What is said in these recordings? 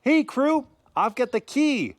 Hey crew, I've got the key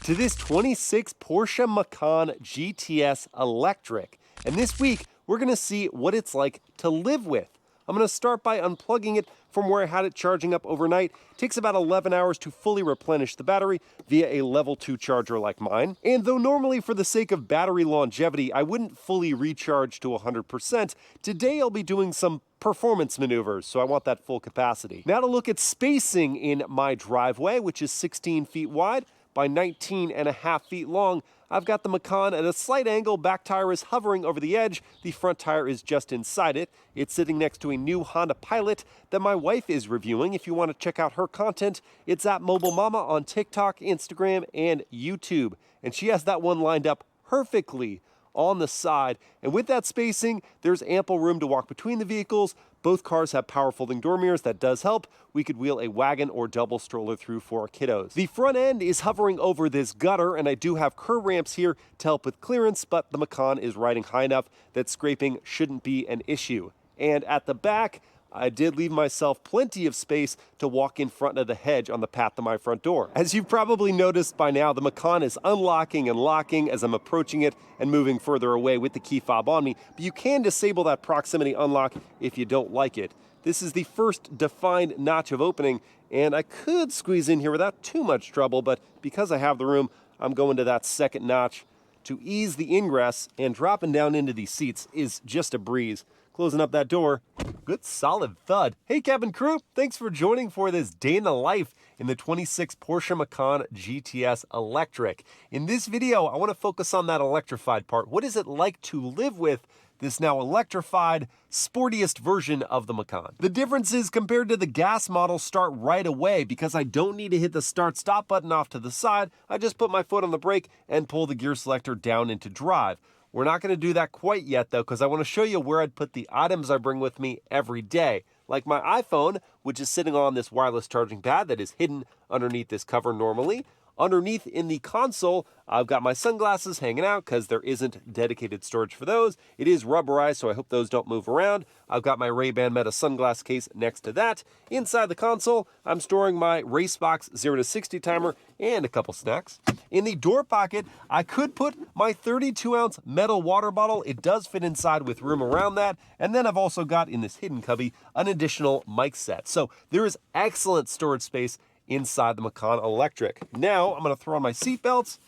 to this 26 Porsche Macan GTS Electric. And this week, we're gonna see what it's like to live with. I'm gonna start by unplugging it from where I had it charging up overnight. It takes about 11 hours to fully replenish the battery via a level 2 charger like mine. And though normally for the sake of battery longevity, I wouldn't fully recharge to 100%, today I'll be doing some performance maneuvers, so I want that full capacity. Now to look at spacing in my driveway, which is 16 feet wide by 19.5 feet long. I've got the Macan at a slight angle, back tire is hovering over the edge, the front tire is just inside it. It's sitting next to a new Honda Pilot that my wife is reviewing. If you want to check out her content, it's at Mobile Mama on TikTok, Instagram, and YouTube. And she has that one lined up perfectly on the side. And with that spacing, there's ample room to walk between the vehicles. Both cars have power folding door mirrors. That does help. We could wheel a wagon or double stroller through for our kiddos. The front end is hovering over this gutter, and I do have curb ramps here to help with clearance, but the Macan is riding high enough that scraping shouldn't be an issue. And at the back, I did leave myself plenty of space to walk in front of the hedge on the path to my front door. As you've probably noticed by now, the Macan is unlocking and locking as I'm approaching it and moving further away with the key fob on me, but you can disable that proximity unlock if you don't like it. This is the first defined notch of opening, and I could squeeze in here without too much trouble, but because I have the room, I'm going to that second notch to ease the ingress, and dropping down into these seats is just a breeze. Closing up that door, good solid thud. Hey Kevin crew, thanks for joining for this day in the life in the 26 Porsche Macan GTS Electric. In this video, I want to focus on that electrified part. What is it like to live with this now electrified, sportiest version of the Macan? The differences compared to the gas model start right away because I don't need to hit the start-stop button off to the side. I just put my foot on the brake and pull the gear selector down into drive. We're not going to do that quite yet though, because I want to show you where I'd put the items I bring with me every day. Like my iPhone, which is sitting on this wireless charging pad that is hidden underneath this cover normally. Underneath in the console, I've got my sunglasses hanging out because there isn't dedicated storage for those. It is rubberized, so I hope those don't move around. I've got my Ray-Ban Meta sunglass case next to that. Inside the console, I'm storing my Racebox 0 to 60 timer and a couple snacks. In the door pocket, I could put my 32-ounce metal water bottle. It does fit inside with room around that. And then I've also got in this hidden cubby an additional mic set. So there is excellent storage space inside the Macan Electric. Now I'm going to throw on my seat belts,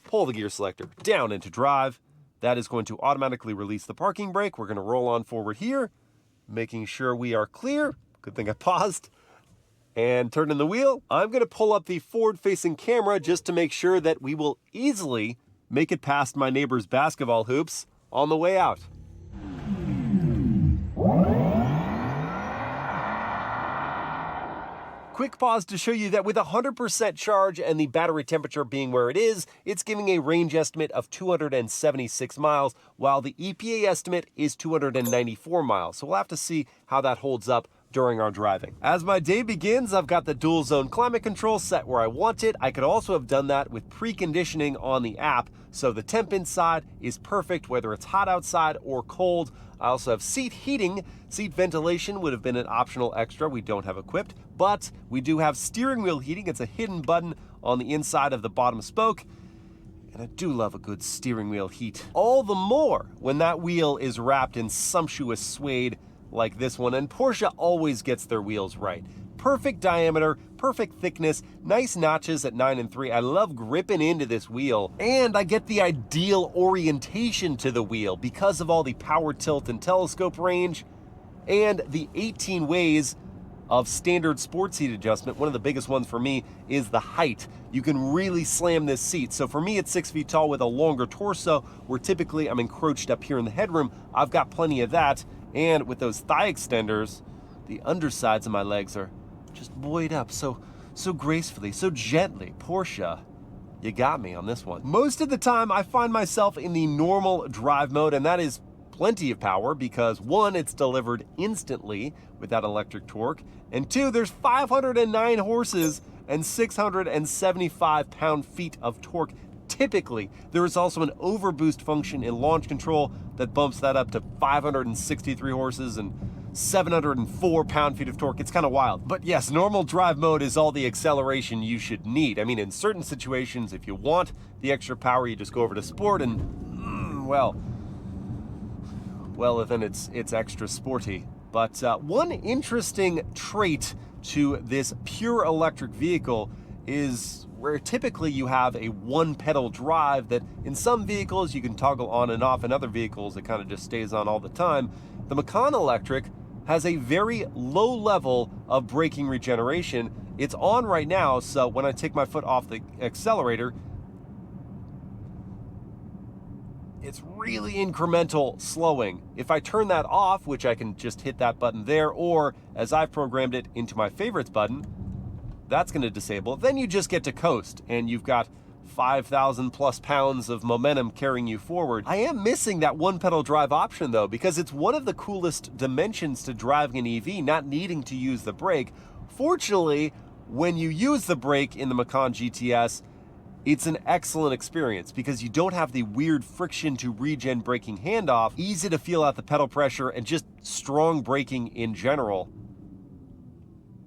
pull the gear selector down into drive. That is going to automatically release the parking brake. We're going to roll on forward here, making sure we are clear. Good thing I paused. And turning the wheel. I'm going to pull up the forward-facing camera just to make sure that we will easily make it past my neighbor's basketball hoops on the way out. Quick pause to show you that with 100% charge and the battery temperature being where it is, it's giving a range estimate of 276 miles, while the EPA estimate is 294 miles. So we'll have to see how that holds up during our driving. As my day begins, I've got the dual zone climate control set where I want it. I could also have done that with preconditioning on the app, so the temp inside is perfect whether it's hot outside or cold. I also have seat heating. Seat ventilation would have been an optional extra we don't have equipped, but we do have steering wheel heating. It's a hidden button on the inside of the bottom spoke. And I do love a good steering wheel heat. All the more when that wheel is wrapped in sumptuous suede like this one, and Porsche always gets their wheels right. Perfect diameter, perfect thickness, nice notches at 9 and 3. I love gripping into this wheel, and I get the ideal orientation to the wheel because of all the power tilt and telescope range, and the 18 ways of standard sports seat adjustment. One of the biggest ones for me is the height. You can really slam this seat. So for me, it's 6 feet tall with a longer torso, where typically I'm encroached up here in the headroom. I've got plenty of that. And with those thigh extenders, the undersides of my legs are just buoyed up so gracefully, so gently. Porsche, you got me on this one. Most of the time, I find myself in the normal drive mode, and that is plenty of power because 1, it's delivered instantly with that electric torque, and 2, there's 509 horses and 675 pound-feet of torque. Typically, there is also an overboost function in launch control that bumps that up to 563 horses and 704 pound-feet of torque. It's kind of wild. But yes, normal drive mode is all the acceleration you should need. I mean, in certain situations, if you want the extra power, you just go over to sport and, well, then it's extra sporty. But one interesting trait to this pure electric vehicle is where typically you have a one-pedal drive that in some vehicles you can toggle on and off, in other vehicles it kind of just stays on all the time. The Macan Electric has a very low level of braking regeneration. It's on right now, so when I take my foot off the accelerator, it's really incremental slowing. If I turn that off, which I can just hit that button there, or as I've programmed it into my favorites button, that's going to disable. Then you just get to coast, and you've got 5,000 plus pounds of momentum carrying you forward. I am missing that one pedal drive option though, because it's one of the coolest dimensions to driving an EV, not needing to use the brake. Fortunately, when you use the brake in the Macan GTS, it's an excellent experience because you don't have the weird friction to regen braking handoff, easy to feel out the pedal pressure, and just strong braking in general.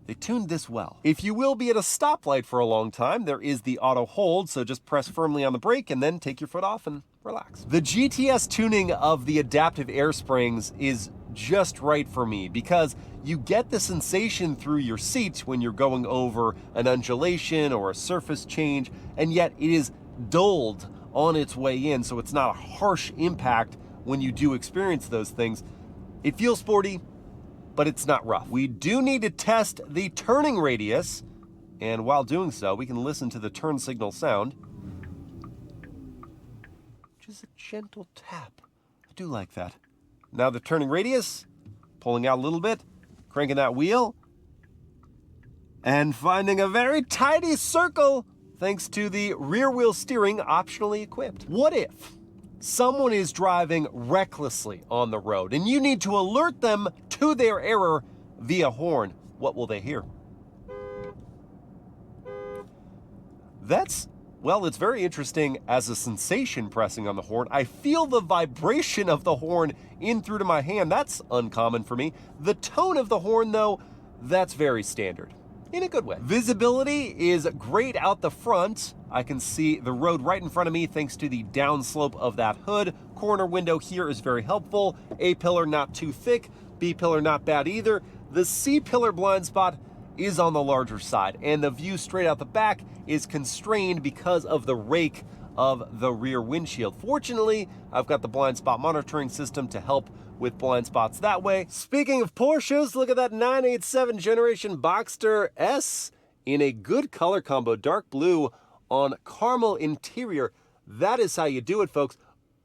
They tuned this well. If you will be at a stoplight for a long time, there is the auto hold, so just press firmly on the brake and then take your foot off and relax. The GTS tuning of the adaptive air springs is just right for me because you get the sensation through your seat when you're going over an undulation or a surface change, and yet it is dulled on its way in, so it's not a harsh impact when you do experience those things. It feels sporty, but it's not rough. We do need to test the turning radius, and while doing so, we can listen to the turn signal sound, which is a gentle tap. I do like that. Now the turning radius, pulling out a little bit, cranking that wheel, and finding a very tidy circle thanks to the rear wheel steering optionally equipped. What if someone is driving recklessly on the road and you need to alert them to their error via horn? What will they hear? Well, it's very interesting as a sensation pressing on the horn. I feel the vibration of the horn in through to my hand. That's uncommon for me. The tone of the horn, though, that's very standard. In a good way. Visibility is great out the front. I can see the road right in front of me thanks to the downslope of that hood. Corner window here is very helpful. A pillar not too thick, B pillar not bad either. The C pillar blind spot is on the larger side, and the view straight out the back is constrained because of the rake of the rear windshield. Fortunately, I've got the blind spot monitoring system to help with blind spots that way. Speaking of Porsches, look at that 987 generation Boxster S in a good color combo, dark blue on caramel interior. That is how you do it, folks.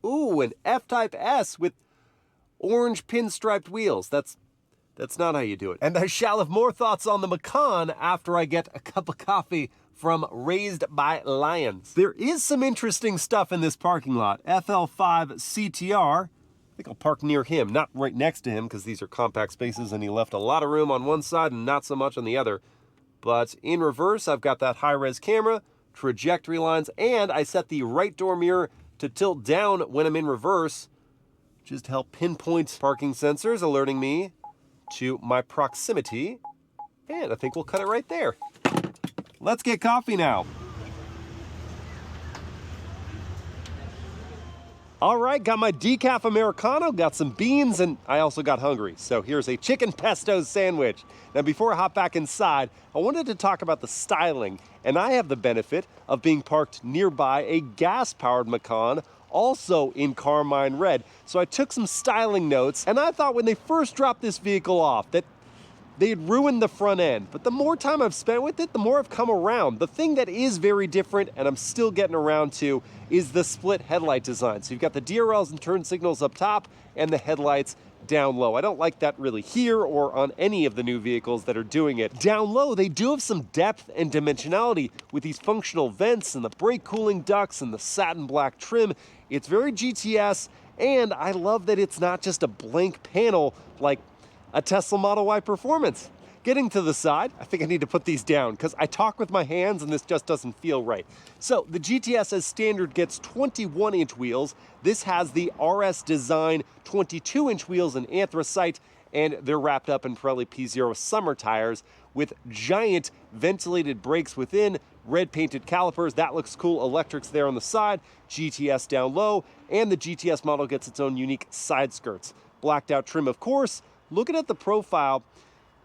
Ooh, an F-Type S with orange pinstriped wheels. That's not how you do it. And I shall have more thoughts on the Macan after I get a cup of coffee from Raised by Lions. There is some interesting stuff in this parking lot. FL5 CTR. I think I'll park near him, not right next to him because these are compact spaces and he left a lot of room on one side and not so much on the other. But in reverse, I've got that high-res camera, trajectory lines, and I set the right door mirror to tilt down when I'm in reverse, just to help pinpoint parking sensors, alerting me to my proximity. And I think we'll cut it right there. Let's get coffee now. All right, got my decaf Americano, got some beans, and I also got hungry. So here's a chicken pesto sandwich. Now, before I hop back inside, I wanted to talk about the styling, and I have the benefit of being parked nearby a gas-powered Macan, also in Carmine Red. So I took some styling notes, and I thought when they first dropped this vehicle off that they had ruined the front end. But the more time I've spent with it, the more I've come around. The thing that is very different, and I'm still getting around to, is the split headlight design. So you've got the DRLs and turn signals up top, and the headlights down low. I don't like that really here or on any of the new vehicles that are doing it. Down low, they do have some depth and dimensionality with these functional vents and the brake cooling ducts and the satin black trim. It's very GTS, and I love that it's not just a blank panel like a Tesla Model Y Performance. Getting to the side, I think I need to put these down because I talk with my hands and this just doesn't feel right. So the GTS as standard gets 21-inch wheels. This has the RS Design 22-inch wheels in anthracite and they're wrapped up in Pirelli P0 summer tires with giant ventilated brakes within, red painted calipers. That looks cool. Electrics there on the side, GTS down low, and the GTS model gets its own unique side skirts. Blacked out trim, of course. Looking at the profile,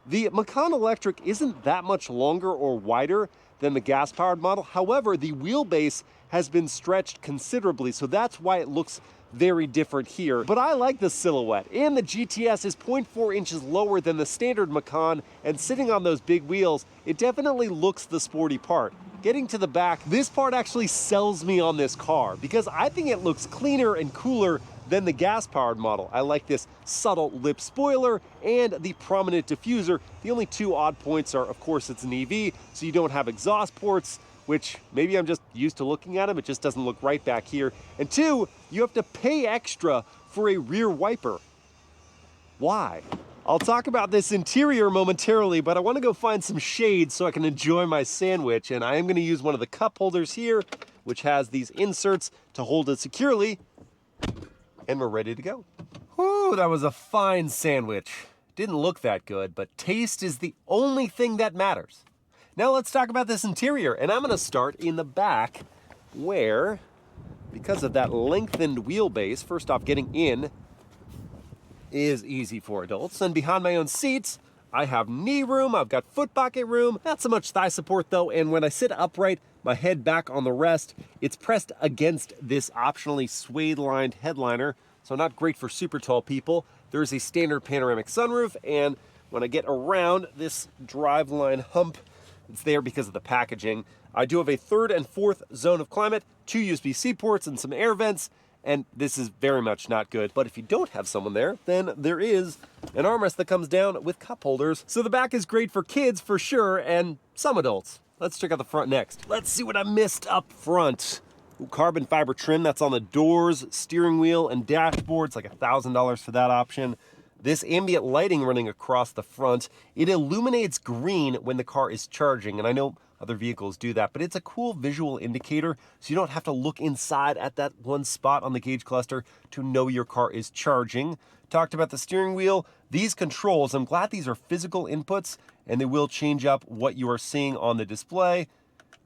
the Macan Electric isn't that much longer or wider than the gas-powered model. However, the wheelbase has been stretched considerably, so that's why it looks very different here. But I like the silhouette, and the GTS is 0.4 inches lower than the standard Macan, and sitting on those big wheels, it definitely looks the sporty part. Getting to the back, this part actually sells me on this car because I think it looks cleaner and cooler than the gas-powered model. I like this subtle lip spoiler and the prominent diffuser. The only two odd points are, of course, it's an EV, so you don't have exhaust ports, which maybe I'm just used to looking at them. It just doesn't look right back here. And two, you have to pay extra for a rear wiper. Why? I'll talk about this interior momentarily, but I want to go find some shade so I can enjoy my sandwich. And I am going to use one of the cup holders here, which has these inserts to hold it securely. And we're ready to go. Whew, that was a fine sandwich. Didn't look that good, but taste is the only thing that matters. Now let's talk about this interior, and I'm going to start in the back where, because of that lengthened wheelbase, first off, getting in is easy for adults. And behind my own seats, I have knee room, I've got foot pocket room, not so much thigh support though, and when I sit upright, my head back on the rest, it's pressed against this optionally suede-lined headliner, so not great for super tall people. There's a standard panoramic sunroof, and when I get around this driveline hump, it's there because of the packaging. I do have a third and fourth zone of climate, 2 USB-C ports and some air vents, and this is very much not good. But if you don't have someone there, then there is an armrest that comes down with cup holders. So the back is great for kids for sure, and some adults. Let's check out the front next. Let's see what I missed up front. Ooh, carbon fiber trim, that's on the doors, steering wheel, and dashboard. It's like $1,000 for that option. This ambient lighting running across the front, it illuminates green when the car is charging, and I know other vehicles do that, but it's a cool visual indicator, so you don't have to look inside at that one spot on the gauge cluster to know your car is charging. Talked about the steering wheel. These controls, I'm glad these are physical inputs, and they will change up what you are seeing on the display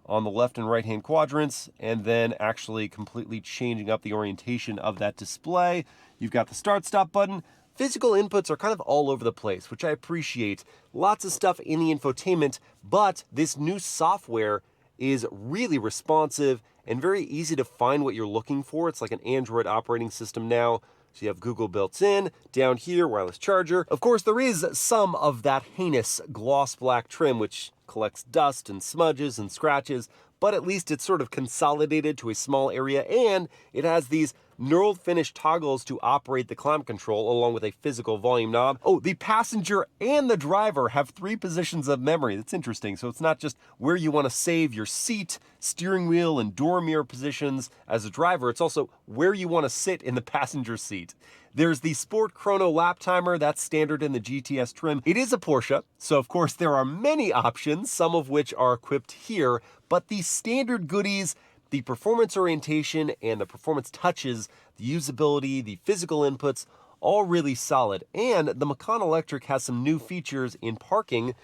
on the left and right hand quadrants, and then actually completely changing up the orientation of that display. You've got the start stop button. Physical inputs are kind of all over the place, which I appreciate. Lots of stuff in the infotainment, but this new software is really responsive and very easy to find what you're looking for. It's like an Android operating system now. So you have Google built in, down here, wireless charger. Of course, there is some of that heinous gloss black trim, which collects dust and smudges and scratches, but at least it's sort of consolidated to a small area, and it has these knurled finish toggles to operate the climate control along with a physical volume knob. Oh, the passenger and the driver have 3 positions of memory. That's interesting. So it's not just where you want to save your seat, steering wheel, and door mirror positions as a driver. It's also where you want to sit in the passenger seat. There's the Sport Chrono lap timer. That's standard in the GTS trim. It is a Porsche, so of course there are many options, some of which are equipped here, but the standard goodies, the performance orientation and the performance touches, the usability, the physical inputs, all really solid. And the Macan Electric has some new features in parking.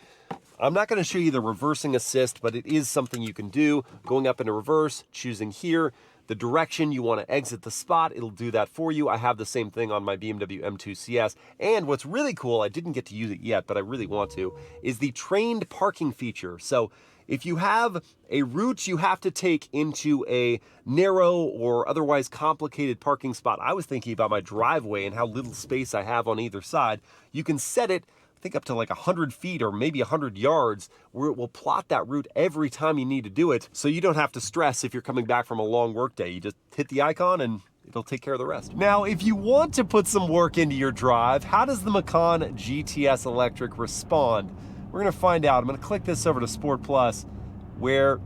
I'm not going to show you the reversing assist, but it is something you can do. Going up into reverse, choosing here, the direction you want to exit the spot, it'll do that for you. I have the same thing on my BMW M2 CS. And what's really cool, I didn't get to use it yet, but I really want to, is the trained parking feature. So if you have a route you have to take into a narrow or otherwise complicated parking spot, I was thinking about my driveway and how little space I have on either side, you can set it, I think up to like 100 feet or maybe 100 yards, where it will plot that route every time you need to do it, so you don't have to stress if you're coming back from a long work day. You just hit the icon and it'll take care of the rest. Now, if you want to put some work into your drive, how does the Macan GTS Electric respond? We're gonna find out. I'm gonna click this over to Sport Plus, where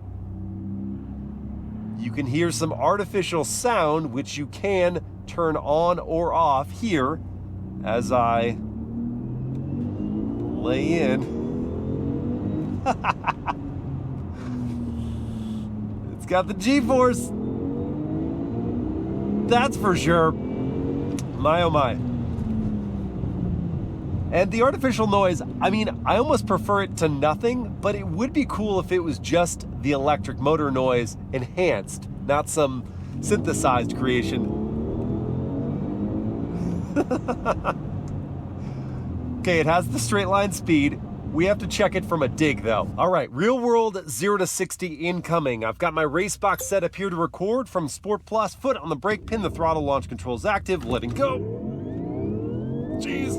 you can hear some artificial sound, which you can turn on or off here as I lay in. It's got the G-force. That's for sure. My oh my. And the artificial noise, I mean, I almost prefer it to nothing, but it would be cool if it was just the electric motor noise enhanced, not some synthesized creation. Okay, it has the straight line speed. We have to check it from a dig though. All right, real world 0 to 60 incoming. I've got my race box set up here to record from Sport Plus. Foot on the brake pin, the throttle launch control's active, letting go. Jeez.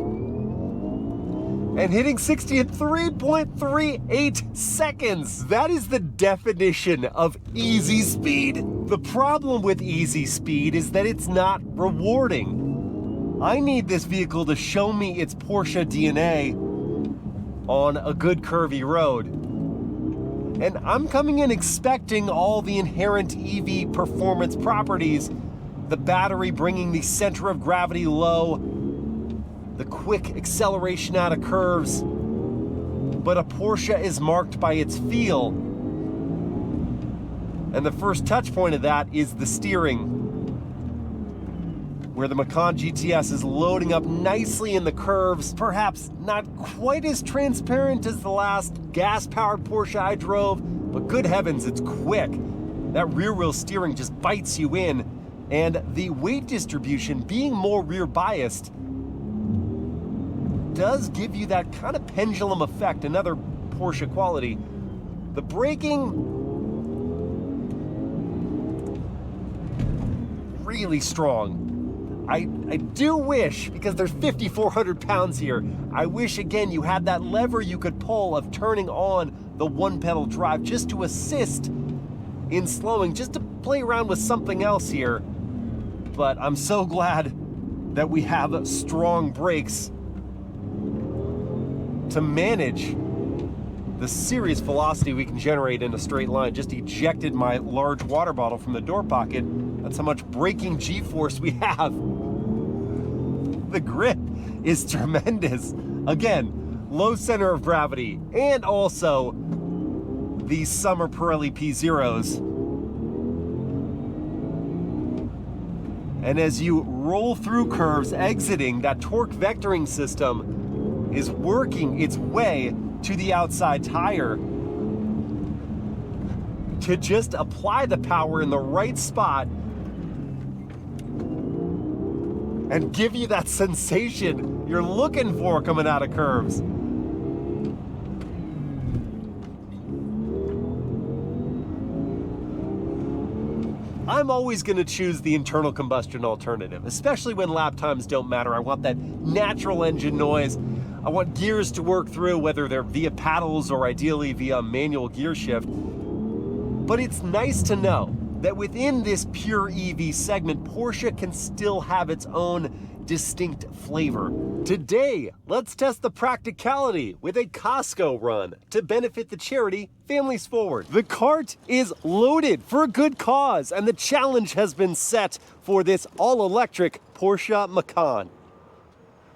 And hitting 60 in 3.38 seconds. That is the definition of easy speed. The problem with easy speed is that it's not rewarding. I need this vehicle to show me its Porsche DNA on a good curvy road. And I'm coming in expecting all the inherent EV performance properties, the battery bringing the center of gravity low, the quick acceleration out of curves, but a Porsche is marked by its feel. And the first touch point of that is the steering, where the Macan GTS is loading up nicely in the curves, perhaps not quite as transparent as the last gas-powered Porsche I drove, but good heavens, it's quick. That rear-wheel steering just bites you in, and the weight distribution being more rear-biased does give you that kind of pendulum effect, another Porsche quality. The braking, really strong. I do wish, because there's 5,400 pounds here, I wish again you had that lever you could pull of turning on the one pedal drive just to assist in slowing, just to play around with something else here. But I'm so glad that we have strong brakes to manage the serious velocity we can generate in a straight line. Just ejected my large water bottle from the door pocket. That's how much braking G-force we have. The grip is tremendous. Again, low center of gravity, and also the summer Pirelli P0s. And as you roll through curves, exiting, that torque vectoring system is working its way to the outside tire to just apply the power in the right spot and give you that sensation you're looking for coming out of curves. I'm always going to choose the internal combustion alternative, especially when lap times don't matter. I want that natural engine noise. I want gears to work through, whether they're via paddles or ideally via manual gear shift. But it's nice to know that within this pure EV segment, Porsche can still have its own distinct flavor. Today, let's test the practicality with a Costco run to benefit the charity Families Forward. The cart is loaded for a good cause, and the challenge has been set for this all-electric Porsche Macan.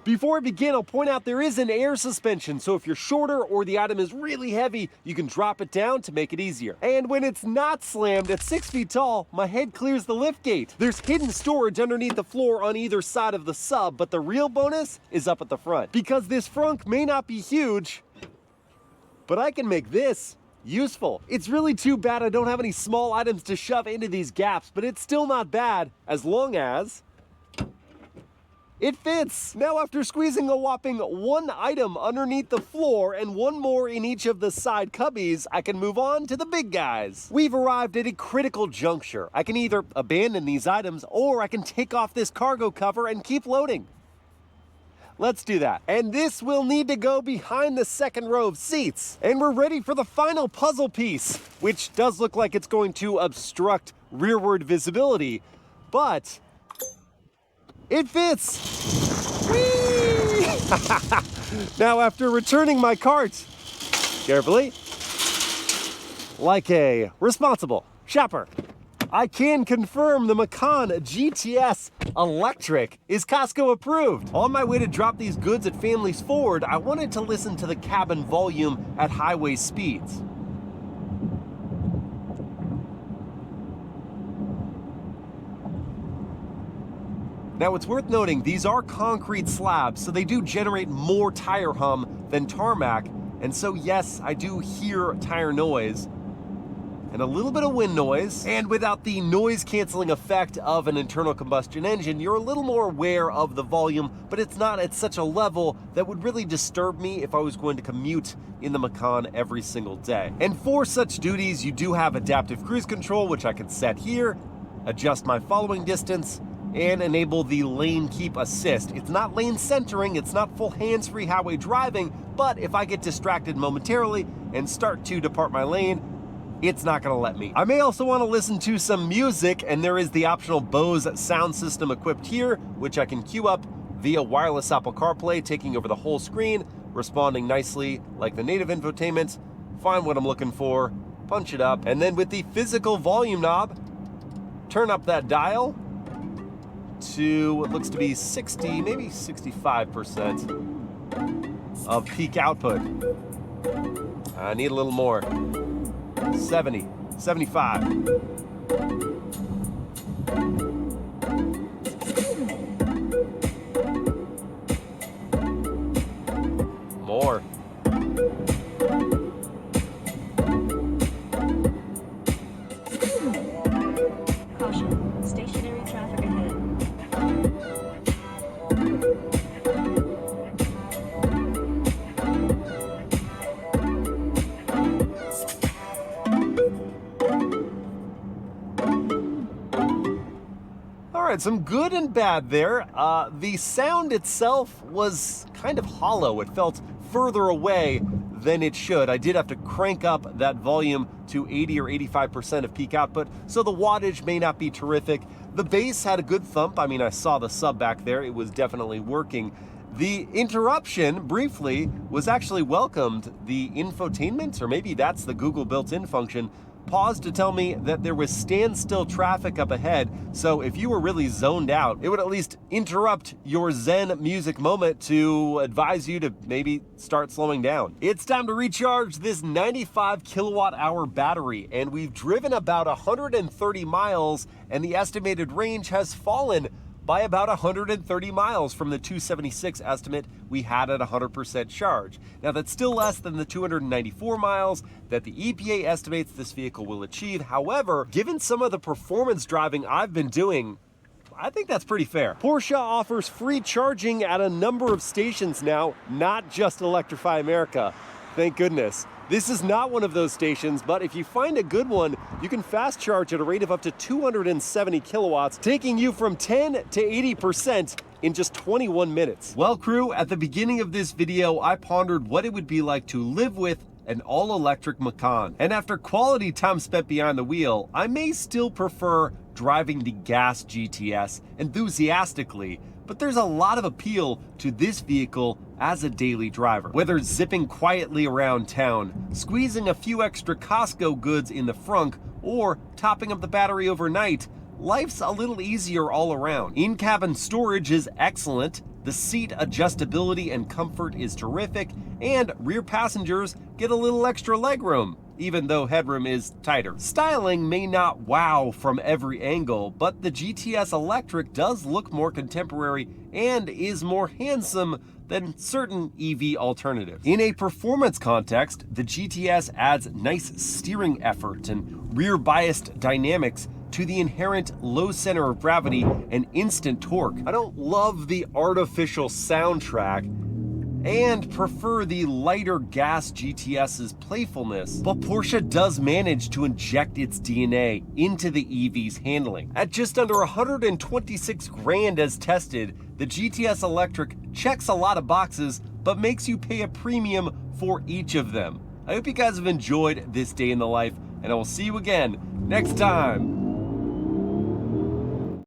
Before I begin, I'll point out there is an air suspension, so if you're shorter or the item is really heavy, you can drop it down to make it easier. And when it's not slammed at 6 feet tall, my head clears the lift gate. There's hidden storage underneath the floor on either side of the sub, but the real bonus is up at the front. Because this frunk may not be huge, but I can make this useful. It's really too bad I don't have any small items to shove into these gaps, but it's still not bad as long as it fits. Now, after squeezing a whopping one item underneath the floor and one more in each of the side cubbies, I can move on to the big guys. We've arrived at a critical juncture. I can either abandon these items or I can take off this cargo cover and keep loading. Let's do that. And this will need to go behind the second row of seats. And we're ready for the final puzzle piece, which does look like it's going to obstruct rearward visibility, but it fits! Whee! Now, after returning my cart, carefully, like a responsible shopper, I can confirm the Macan GTS Electric is Costco approved. On my way to drop these goods at Families Forward, I wanted to listen to the cabin volume at highway speeds. Now it's worth noting these are concrete slabs, so they do generate more tire hum than tarmac, and so yes, I do hear tire noise and a little bit of wind noise. And without the noise canceling effect of an internal combustion engine, you're a little more aware of the volume, but it's not at such a level that would really disturb me if I was going to commute in the Macan every single day. And for such duties, you do have adaptive cruise control, which I can set here, adjust my following distance, and enable the lane keep assist. It's not lane centering, it's not full hands-free highway driving, but if I get distracted momentarily and start to depart my lane, it's not gonna let me. I may also wanna listen to some music, and there is the optional BOSE sound system equipped here, which I can queue up via wireless Apple CarPlay, taking over the whole screen, responding nicely like the native infotainment, find what I'm looking for, punch it up, and then with the physical volume knob, turn up that dial to what looks to be 60, maybe 65% of peak output. I need a little more. 70, 75. More. Caution, stationary traffic ahead. All right, some good and bad there. The sound itself was kind of hollow. It felt further away than it should. I did have to crank up that volume to 80 or 85% of peak output, so the wattage may not be terrific. The bass had a good thump. I mean, I saw the sub back there. It was definitely working. The interruption, briefly, was actually welcomed. The infotainment, or maybe that's the Google built-in function, paused to tell me that there was standstill traffic up ahead, so if you were really zoned out, it would at least interrupt your zen music moment to advise you to maybe start slowing down. It's time to recharge this 95 kilowatt hour battery, and we've driven about 130 miles, and the estimated range has fallen by about 130 miles from the 276 estimate we had at 100% charge. Now that's still less than the 294 miles that the EPA estimates this vehicle will achieve. However, given some of the performance driving I've been doing, I think that's pretty fair. Porsche offers free charging at a number of stations now, not just Electrify America. Thank goodness. This is not one of those stations, but if you find a good one, you can fast charge at a rate of up to 270 kilowatts, taking you from 10 to 80% in just 21 minutes. Well, crew, at the beginning of this video, I pondered what it would be like to live with an all-electric Macan. And after quality time spent behind the wheel, I may still prefer driving the gas GTS enthusiastically, but there's a lot of appeal to this vehicle as a daily driver. Whether zipping quietly around town, squeezing a few extra Costco goods in the frunk, or topping up the battery overnight, life's a little easier all around. In-cabin storage is excellent, the seat adjustability and comfort is terrific, and rear passengers get a little extra legroom, even though headroom is tighter. Styling may not wow from every angle, but the GTS Electric does look more contemporary and is more handsome than certain EV alternatives. In a performance context, the GTS adds nice steering effort and rear-biased dynamics to the inherent low center of gravity and instant torque. I don't love the artificial soundtrack and prefer the lighter gas GTS's playfulness, but Porsche does manage to inject its DNA into the EV's handling. At just under 126 grand as tested, the GTS Electric checks a lot of boxes, but makes you pay a premium for each of them. I hope you guys have enjoyed this day in the life, and I will see you again next time.